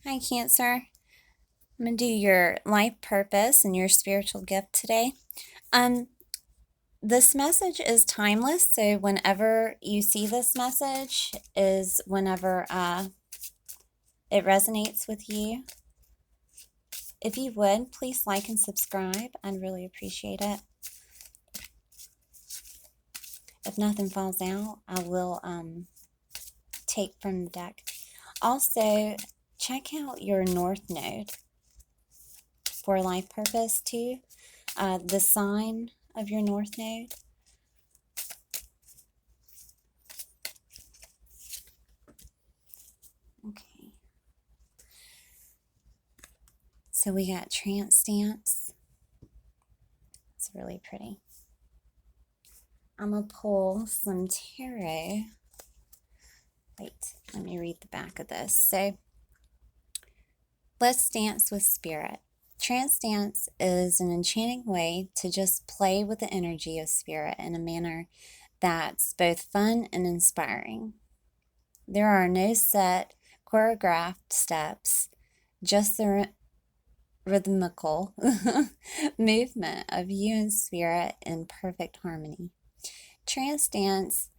Hi, Cancer. I'm going to do your life purpose and your spiritual gift today. This message is timeless, so whenever you see this message is whenever it resonates with you. If you would, please like and subscribe. I'd really appreciate it. If nothing falls out, I will take from the deck. Also, check out your North Node for life purpose too. The sign of your North Node. Okay. So we got Trance Dance. It's really pretty. I'm going to pull some tarot. Wait, let me read the back of this. So, let's dance with spirit. Trance dance is an enchanting way to just play with the energy of spirit in a manner that's both fun and inspiring. There are no set choreographed steps, just the rhythmical movement of you and spirit in perfect harmony. Trance dance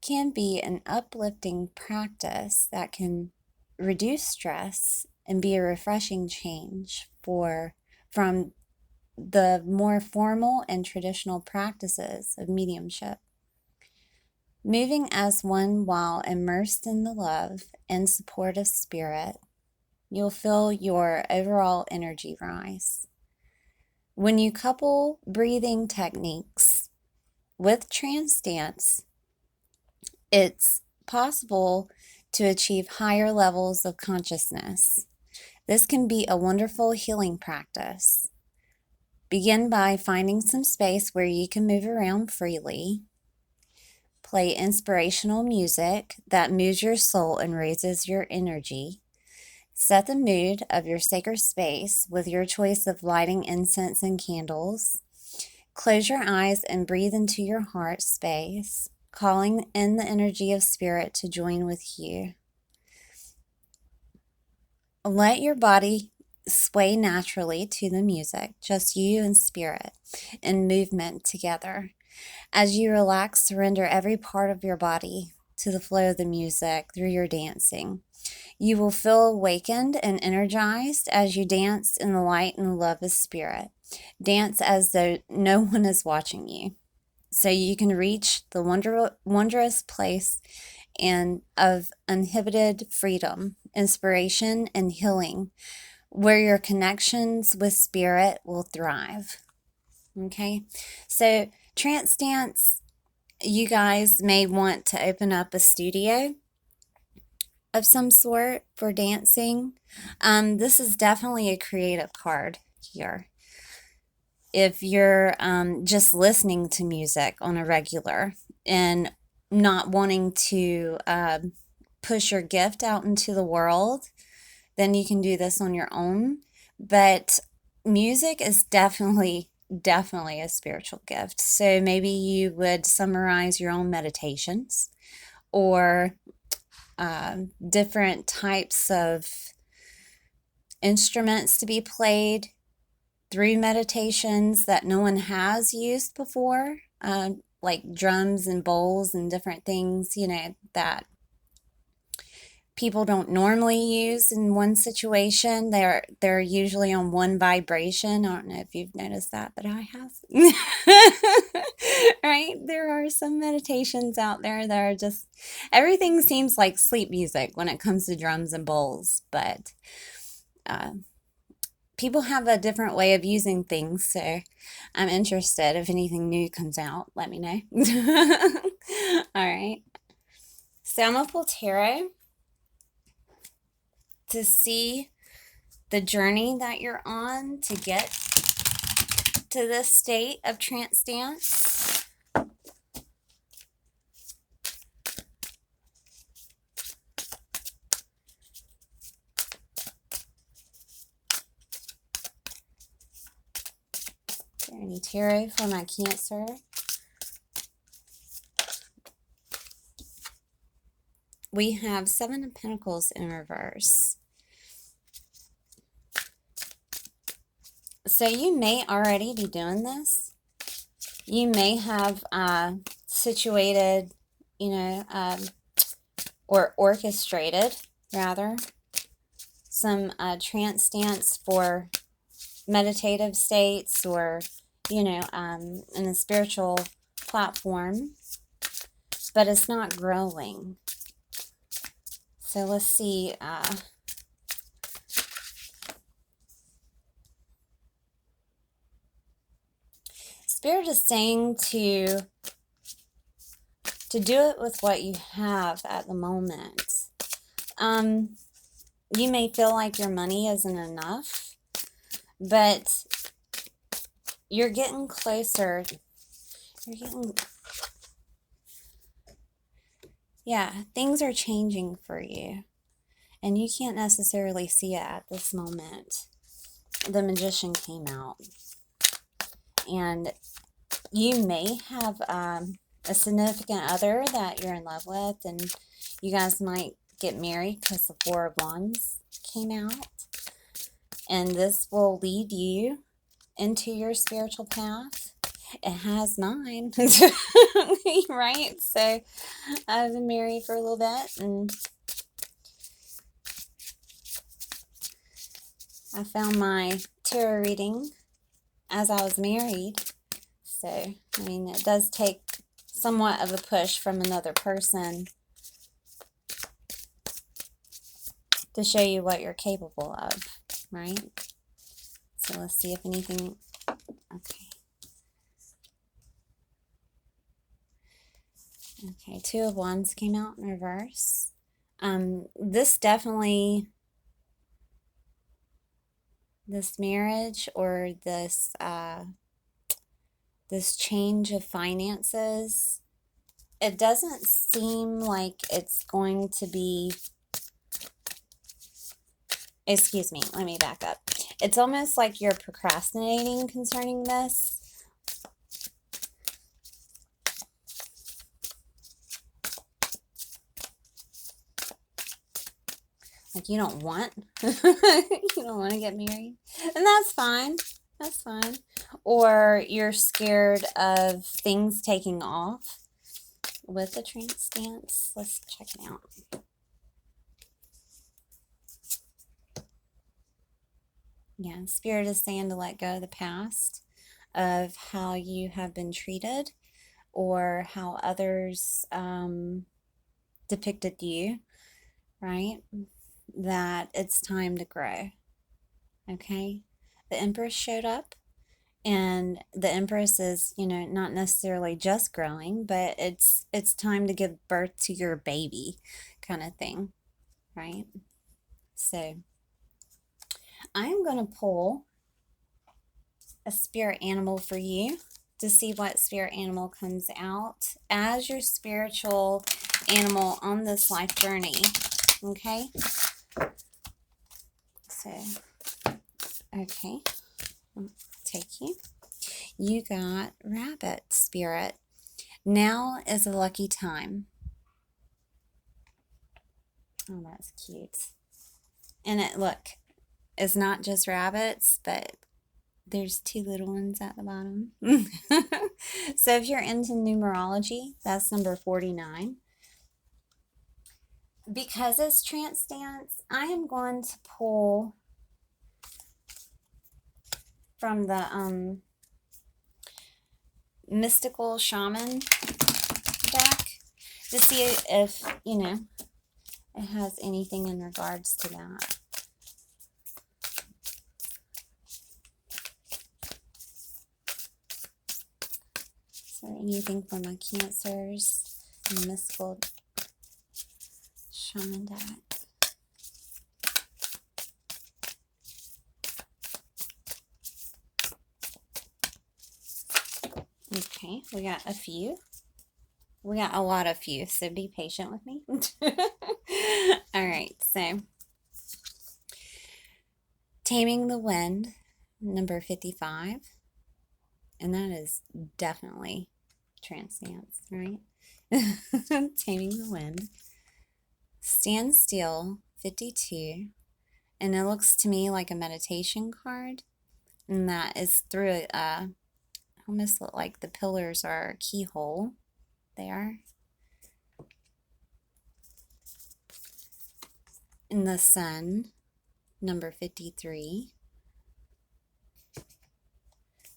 can be an uplifting practice that can reduce stress and be a refreshing change from the more formal and traditional practices of mediumship. Moving as one while immersed in the love and support of spirit, you'll feel your overall energy rise. When you couple breathing techniques with trance dance, it's possible to achieve higher levels of consciousness. This can be a wonderful healing practice. Begin by finding some space where you can move around freely. Play inspirational music that moves your soul and raises your energy. Set the mood of your sacred space with your choice of lighting incense and candles. Close your eyes and breathe into your heart space, calling in the energy of spirit to join with you. Let your body sway naturally to the music, just you and spirit in movement together. As you relax, surrender every part of your body to the flow of the music through your dancing. You will feel awakened and energized as you dance in the light and the love of spirit. Dance as though no one is watching you, so you can reach the wondrous place and of uninhibited freedom, inspiration, and healing, where your connections with spirit will thrive. Okay, so trance dance, you guys may want to open up a studio of some sort for dancing. This is definitely a creative card here. If you're just listening to music on a regular and not wanting to push your gift out into the world, then you can do this on your own. But music is definitely a spiritual gift. So maybe you would summarize your own meditations or different types of instruments to be played through meditations that no one has used before, like drums and bowls and different things, that people don't normally use in one situation. They're usually on one vibration. I don't know if you've noticed that, but I have. Right? There are some meditations out there that are just, everything seems like sleep music when it comes to drums and bowls, but people have a different way of using things, so I'm interested. If anything new comes out, let me know. All right. So I'm going to pull tarot to see the journey that you're on to get to this state of trance dance. Is there any tarot for my Cancer? We have 7 of Pentacles in reverse. So you may already be doing this. You may have situated, or orchestrated, rather, some trance dance for meditative states, or, in a spiritual platform, but it's not growing. So let's see. Spirit is saying to do it with what you have at the moment. You may feel like your money isn't enough, but you're getting closer. Things are changing for you, and you can't necessarily see it at this moment. The Magician came out, and you may have a significant other that you're in love with, and you guys might get married because the Four of Wands came out, and this will lead you into your spiritual path. It has mine. Right? So I've been married for a little bit, and I found my tarot reading as I was married. So, I mean, it does take somewhat of a push from another person to show you what you're capable of, right? So let's see if anything, okay. Okay, Two of Wands came out in reverse. This definitely, this marriage or this, this change of finances, it doesn't seem like it's going to be, excuse me, let me back up. It's almost like you're procrastinating concerning this. Like you don't want, you don't want to get married. And that's fine. That's fine. Or you're scared of things taking off with the Trance Dance. Let's check it out. Yeah, Spirit is saying to let go of the past, of how you have been treated or how others depicted you, right? That it's time to grow. Okay? The Empress showed up, and the Empress is, not necessarily just growing, but it's time to give birth to your baby kind of thing, right? So I am going to pull a spirit animal for you to see what spirit animal comes out as your spiritual animal on this life journey. Okay? So, okay, I'll take you. You got rabbit, Spirit. Now is a lucky time. Oh, that's cute. And look, it's not just rabbits, but there's two little ones at the bottom. So if you're into numerology, that's number 49. Because it's Trance Dance, I am going to pull from the Mystical Shaman deck to see if, it has anything in regards to that. So anything for my Cancers, Mystical Shaman deck. Okay, we got a few. We got a lot of few, so be patient with me. All right, so Taming the Wind, number 55. And that is definitely Trance Dance, right? Taming the Wind. Standstill, 52. And it looks to me like a meditation card. And that is through almost look like the pillars are a keyhole there. In the sun, number 53.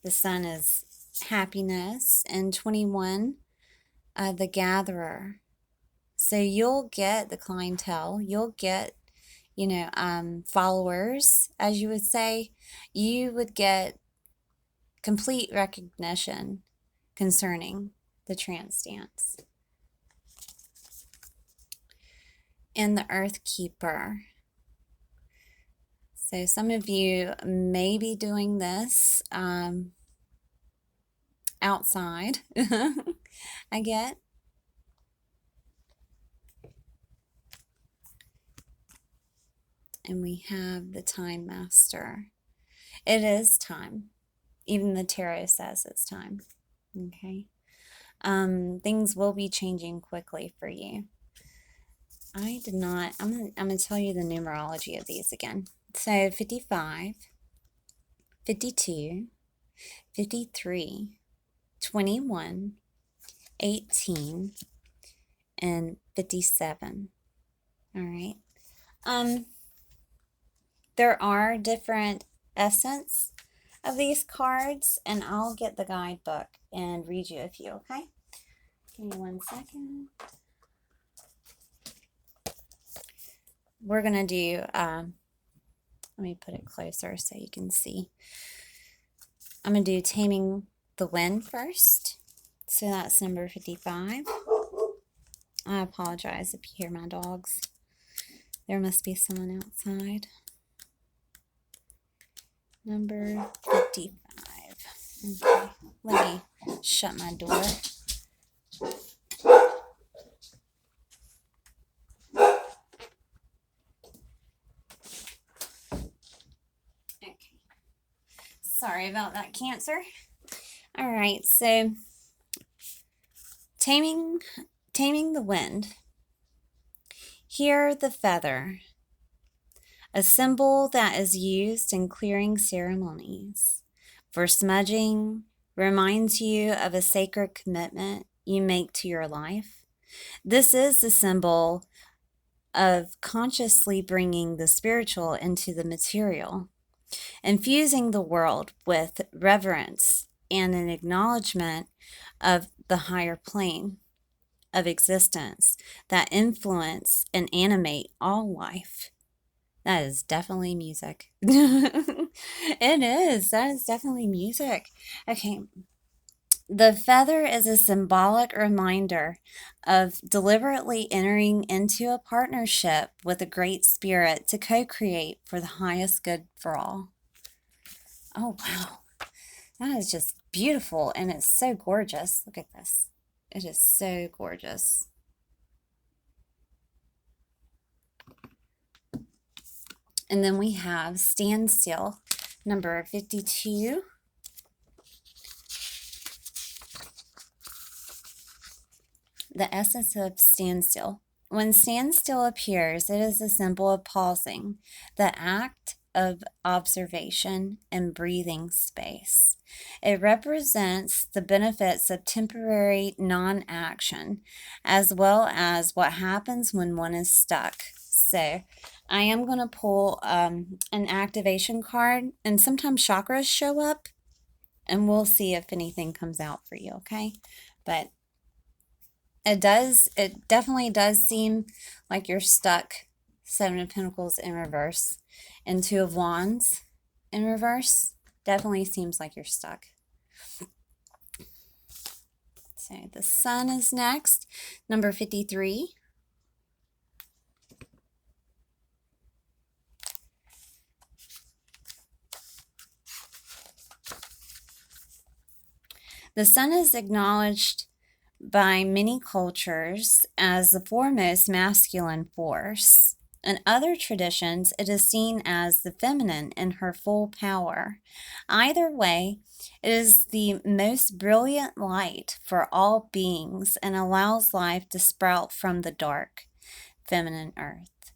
The sun is happiness. And 21, the gatherer. So you'll get the clientele, you'll get, followers, as you would say. You would get complete recognition concerning the trance dance. And the Earthkeeper. So some of you may be doing this outside, I get. And we have the Time Master. It is time. Even the tarot says it's time. Okay. Things will be changing quickly for you. I'm going to tell you the numerology of these again. So 55, 52, 53, 21, 18, and 57. All right. There are different essence of these cards, and I'll get the guidebook and read you a few, okay? Give me 1 second. We're going to do, let me put it closer so you can see. I'm going to do Taming the Wind first. So that's number 55. I apologize if you hear my dogs. There must be someone outside. Number 55. Okay, let me shut my door. Okay. Sorry about that, Cancer. All right, so Taming the Wind. Hear the feather, a symbol that is used in clearing ceremonies. For smudging, reminds you of a sacred commitment you make to your life. This is the symbol of consciously bringing the spiritual into the material, infusing the world with reverence and an acknowledgement of the higher plane of existence that influence and animate all life. That is definitely music. It is. That is definitely music. Okay. The feather is a symbolic reminder of deliberately entering into a partnership with a great spirit to co-create for the highest good for all. Oh, wow. That is just beautiful, and it's so gorgeous. Look at this. It is so gorgeous. And then we have Standstill, number 52. The Essence of Standstill. When standstill appears, it is a symbol of pausing, the act of observation and breathing space. It represents the benefits of temporary non-action, as well as what happens when one is stuck. So I am going to pull an activation card, and sometimes chakras show up, and we'll see if anything comes out for you, okay? But it definitely does seem like you're stuck. 7 of Pentacles in reverse and 2 of Wands in reverse. Definitely seems like you're stuck. So the Sun is next, number 53. The Sun is acknowledged by many cultures as the foremost masculine force. In other traditions, it is seen as the feminine in her full power. Either way, it is the most brilliant light for all beings and allows life to sprout from the dark, feminine earth.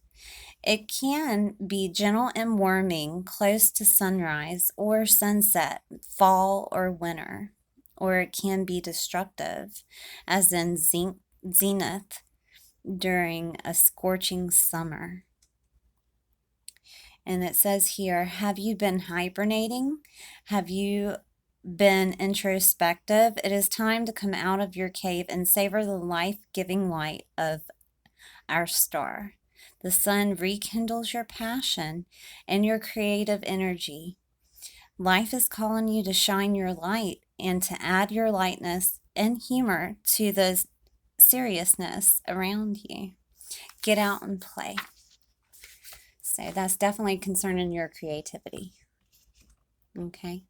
It can be gentle and warming close to sunrise or sunset, fall or winter, or it can be destructive, as in zenith during a scorching summer. And it says here, have you been hibernating? Have you been introspective? It is time to come out of your cave and savor the life-giving light of our star. The sun rekindles your passion and your creative energy. Life is calling you to shine your light and to add your lightness and humor to the seriousness around you. Get out and play. So that's definitely concerning your creativity. Okay.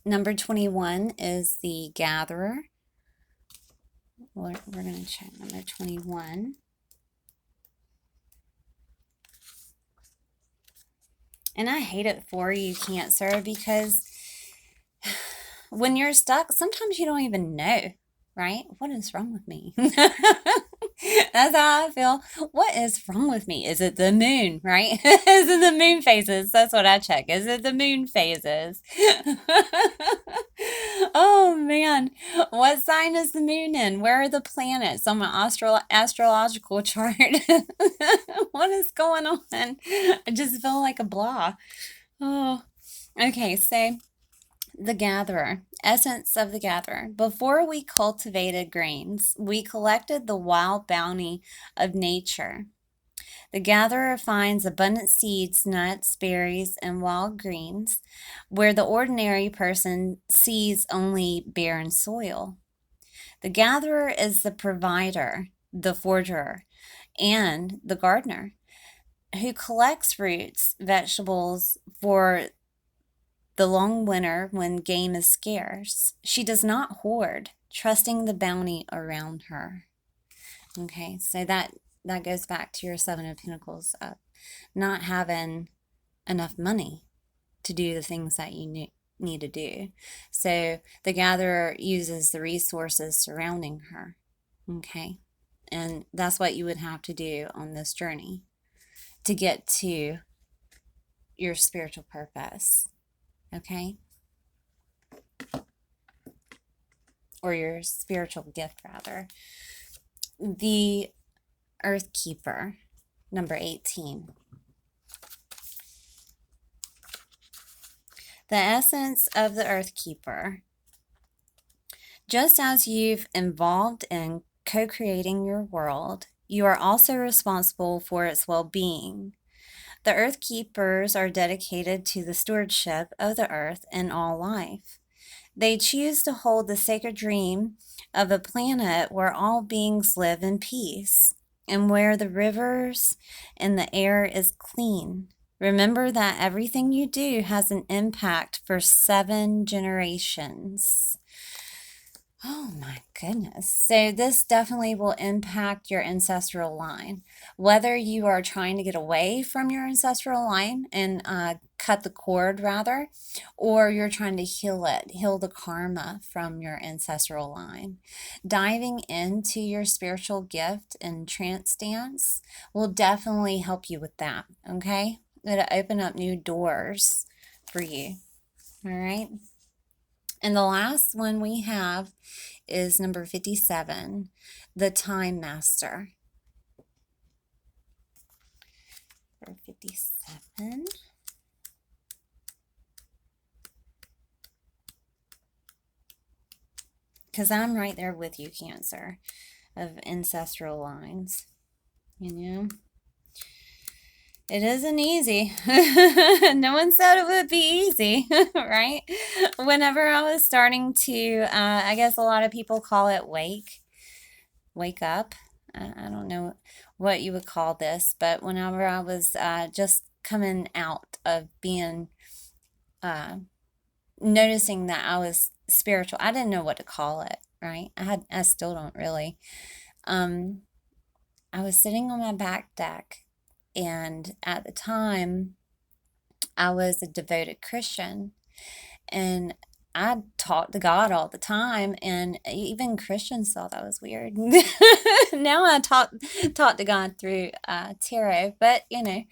Number 21 is the Gatherer. We're going to check number 21. And I hate it for you, Cancer, because when you're stuck, sometimes you don't even know, right? What is wrong with me? That's how I feel. What is wrong with me? Is it the moon, right? Is it the moon phases? That's what I check. Is it the moon phases? Oh man, what sign is the moon in? Where are the planets on my astrological chart? What is going on? I just feel like a blah. Oh, okay, so the Gatherer, essence of the Gatherer. Before we cultivated grains, we collected the wild bounty of nature. The gatherer finds abundant seeds, nuts, berries, and wild greens, where the ordinary person sees only barren soil. The gatherer is the provider, the forger, and the gardener, who collects roots, vegetables for the long winter when game is scarce. She does not hoard, trusting the bounty around her. Okay, so that goes back to your Seven of Pentacles, not having enough money to do the things that you need to do. So the gatherer uses the resources surrounding her. Okay, and that's what you would have to do on this journey to get to your spiritual purpose. Okay, or your spiritual gift, rather. The Earthkeeper, number 18. The essence of the Earthkeeper. Just as you've involved in co-creating your world, you are also responsible for its well-being. The Earthkeepers are dedicated to the stewardship of the earth and all life. They choose to hold the sacred dream of a planet where all beings live in peace and where the rivers and the air is clean. Remember that everything you do has an impact for 7 generations. Oh my goodness. So this definitely will impact your ancestral line. Whether you are trying to get away from your ancestral line and cut the cord rather, or you're trying to heal it, heal the karma from your ancestral line. Diving into your spiritual gift and trance dance will definitely help you with that, okay? It'll open up new doors for you, all right? And the last one we have is number 57, the Time Master. Number 57. Because I'm right there with you, Cancer, of ancestral lines, you know? It isn't easy. No one said it would be easy, right? Whenever I was starting to, I guess a lot of people call it wake up. I don't know what you would call this, but whenever I was just coming out of being, noticing that I was spiritual, I didn't know what to call it, right? I still don't really. I was sitting on my back deck. And at the time, I was a devoted Christian, and I talked to God all the time, and even Christians thought that was weird. Now I talk to God through tarot, but you know,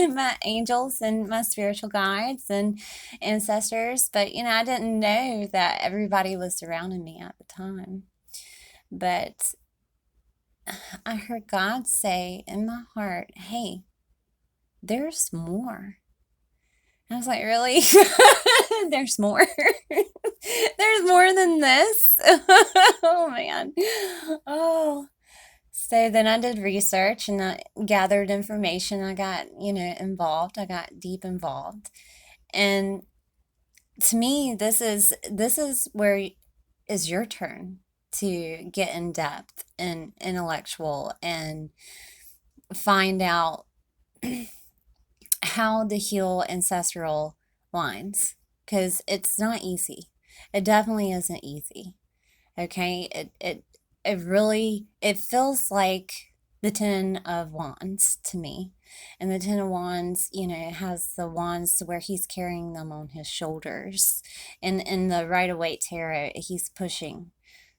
my angels and my spiritual guides and ancestors. But you know, I didn't know that everybody was surrounding me at the time. But I heard God say in my heart, "Hey, there's more." I was like, really? There's more? There's more than this? Oh, man. Oh. So then I did research and I gathered information. I got, you know, involved. I got deep involved. And to me, this is where is your turn to get in depth and intellectual and find out how to heal ancestral lines, because it's not easy. It definitely isn't easy. Okay, it really, it feels like the Ten of Wands to me. And the Ten of Wands, you know, has the wands where he's carrying them on his shoulders. And in the Rider-Waite Tarot, he's pushing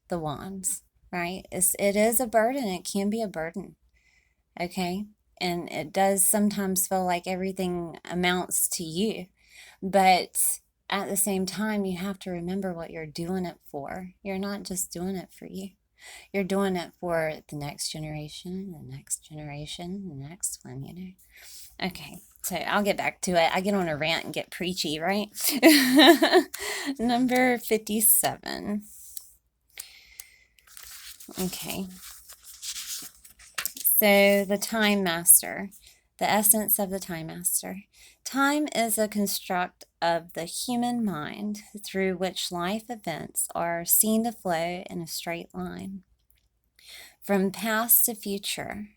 the wands, right? It is a burden. It can be a burden. Okay, and it does sometimes feel like everything amounts to you, but at the same time, you have to remember what you're doing it for. You're not just doing it for you. You're doing it for the next generation, the next generation, the next one, you know. Okay, so I'll get back to it. I get on a rant and get preachy, right? Number 57. Okay. So the Time Master, the essence of the Time Master. Time is a construct of the human mind through which life events are seen to flow in a straight line, from past to future.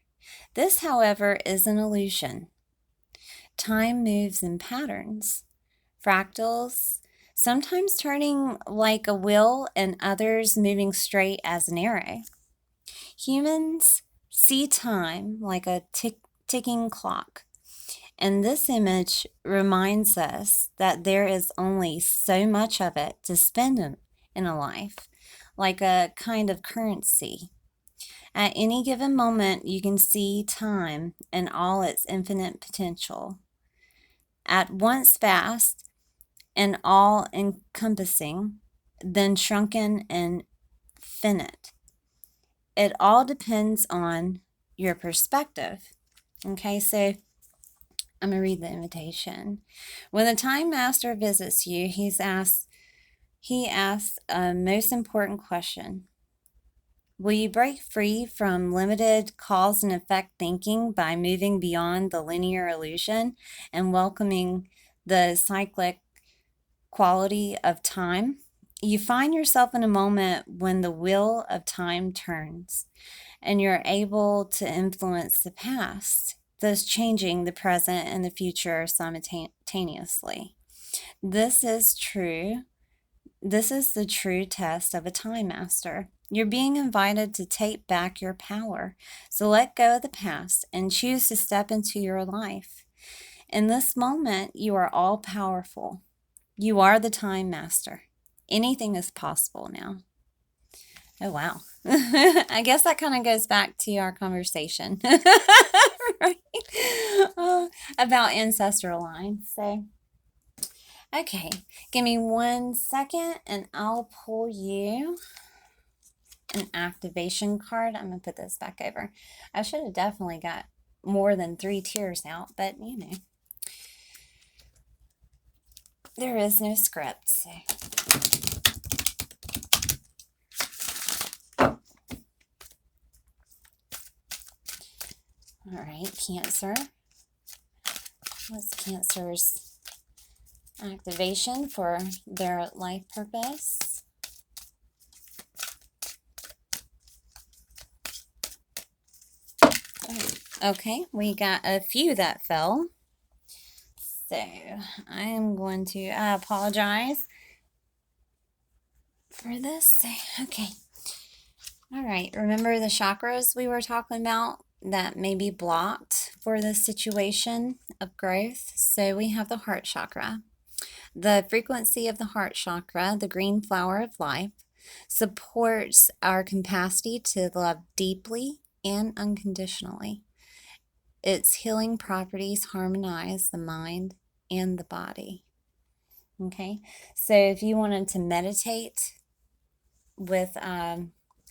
This, however, is an illusion. Time moves in patterns, fractals, sometimes turning like a wheel and others moving straight as an arrow. Humans see time like a ticking clock, and this image reminds us that there is only so much of it to spend in a life, like a kind of currency. At any given moment, you can see time and all its infinite potential. At once vast and all-encompassing, then shrunken and finite. It all depends on your perspective. Okay, so I'm going to read the invitation. When the Time Master visits you, he asks a most important question. Will you break free from limited cause and effect thinking by moving beyond the linear illusion and welcoming the cyclic quality of time? You find yourself in a moment when the wheel of time turns and you're able to influence the past, thus changing the present and the future simultaneously. This is true. This is the true test of a Time Master. You're being invited to take back your power. So let go of the past and choose to step into your life. In this moment, you are all powerful. You are the Time Master. Anything is possible now. Oh, wow. I guess that kind of goes back to our conversation right? About ancestral lines. So, okay, give me 1 second and I'll pull you an activation card. I'm going to put this back over. I should have definitely got more than 3 tiers out, but you know, there is no script. So. All right, Cancer. What's Cancer's activation for their life purpose? Okay, we got a few that fell. So I am going to apologize for this. Okay. All right. Remember the chakras we were talking about that may be blocked for this situation of growth? So we have the heart chakra. The frequency of the heart chakra, the green flower of life, supports our capacity to love deeply and unconditionally. Its healing properties harmonize the mind and the body. Okay, so if you wanted to meditate with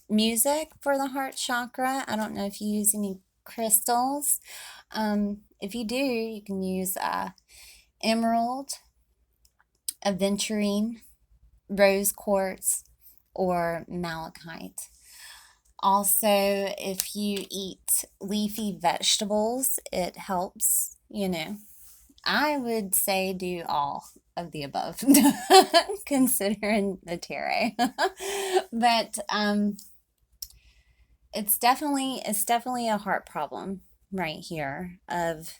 music for the heart chakra, I don't know if you use any crystals. If you do, you can use emerald, aventurine, rose quartz, or malachite. Also, if you eat leafy vegetables, it helps, I would say do all of the above, considering the tarot. But it's definitely a heart problem right here of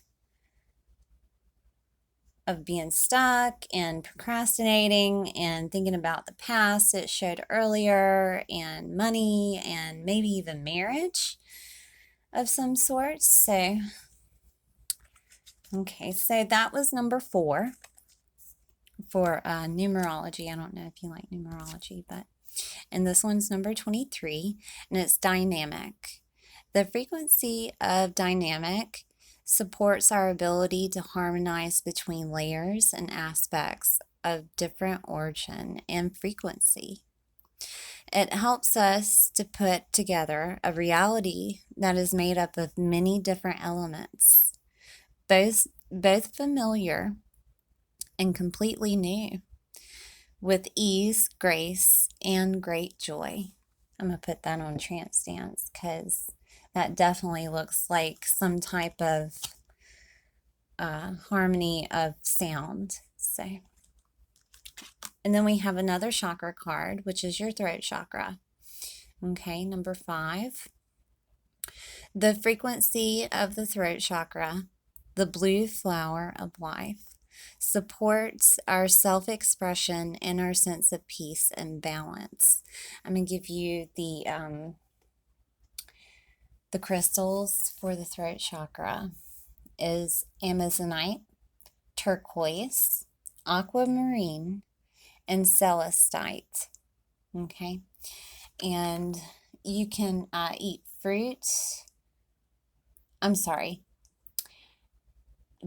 being stuck and procrastinating and thinking about the past it showed earlier, and money, and maybe even marriage of some sort. So, okay, so that was number 4 for numerology. I don't know if you like numerology, and this one's number 23, and it's dynamic. The frequency of dynamic supports our ability to harmonize between layers and aspects of different origin and frequency. It helps us to put together a reality that is made up of many different elements, both familiar and completely new, with ease, grace, and great joy. I'm going to put that on Trance Dance because that definitely looks like some type of harmony of sound. So, and then we have another chakra card, which is your throat chakra. Okay, number 5. The frequency of the throat chakra, the blue flower of life, supports our self-expression and our sense of peace and balance. I'm going to give you the crystals for the throat chakra is amazonite, turquoise, aquamarine, and celestite. Okay, and you can eat fruit.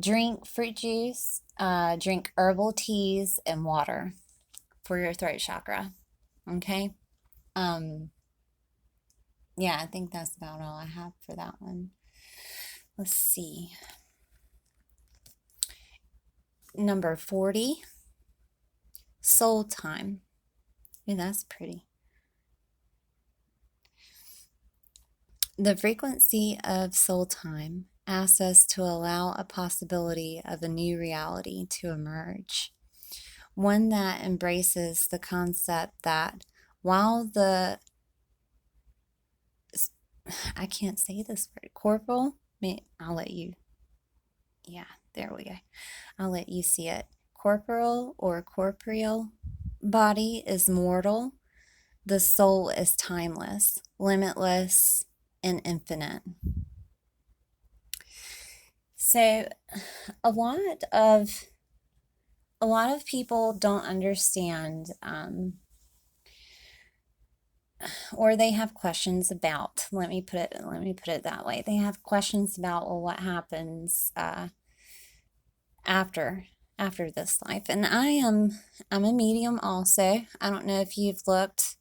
Drink fruit juice, drink herbal teas, and water for your throat chakra. Okay. Yeah, I think that's about all I have for that one. Let's see. Number 40, soul time. Ooh, that's pretty. The frequency of soul time asks us to allow a possibility of a new reality to emerge. One that embraces the concept that while I can't say this word, corporal, I'll let you, yeah, there we go. I'll let you see it. Corporal or corporeal body is mortal. The soul is timeless, limitless, and infinite. So a lot of people don't understand, or they have questions about, let me put it that way. They have questions about, well, what happens after this life. And I'm a medium also. I don't know if you've looked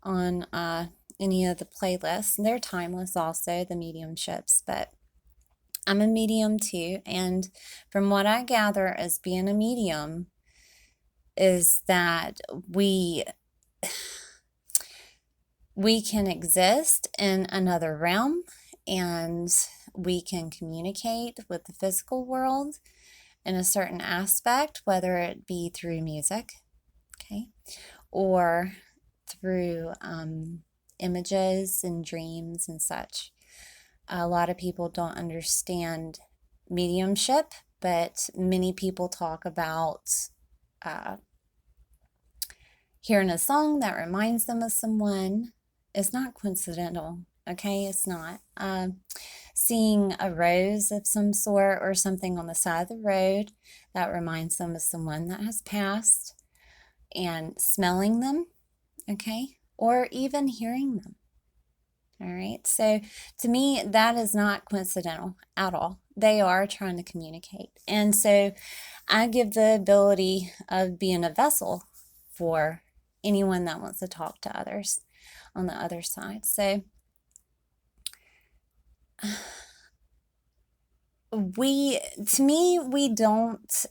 on any of the playlists. They're timeless also, the mediumships, but I'm a medium too. And from what I gather as being a medium is that we can exist in another realm, and we can communicate with the physical world in a certain aspect, whether it be through music, okay, or through images and dreams and such. A lot of people don't understand mediumship, but many people talk about hearing a song that reminds them of someone. It's not coincidental Okay, it's not. Seeing a rose of some sort or something on the side of the road that reminds them of someone that has passed, and smelling them, okay, or even hearing them. All right, so to me, that is not coincidental at all. They are trying to communicate. And so I give the ability of being a vessel for anyone that wants to talk to others on the other side. So to me, we don't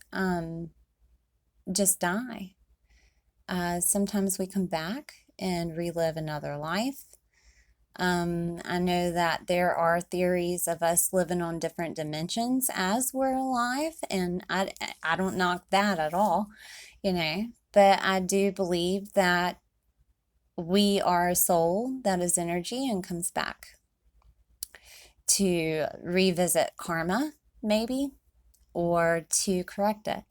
just die. Sometimes we come back and relive another life. I know that there are theories of us living on different dimensions as we're alive, and I don't knock that at all, you know, but I do believe that we are a soul that is energy and comes back to revisit karma, maybe, or to correct it.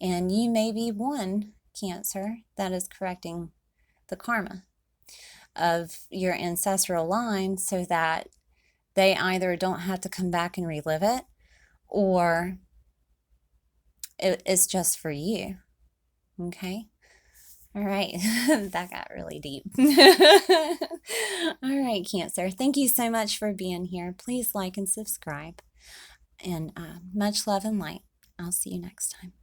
And you may be one, Cancer, that is correcting the karma of your ancestral line so that they either don't have to come back and relive it, or it's just for you. Okay? All right. That got really deep. All right, Cancer. Thank you so much for being here. Please like and subscribe. And much love and light. I'll see you next time.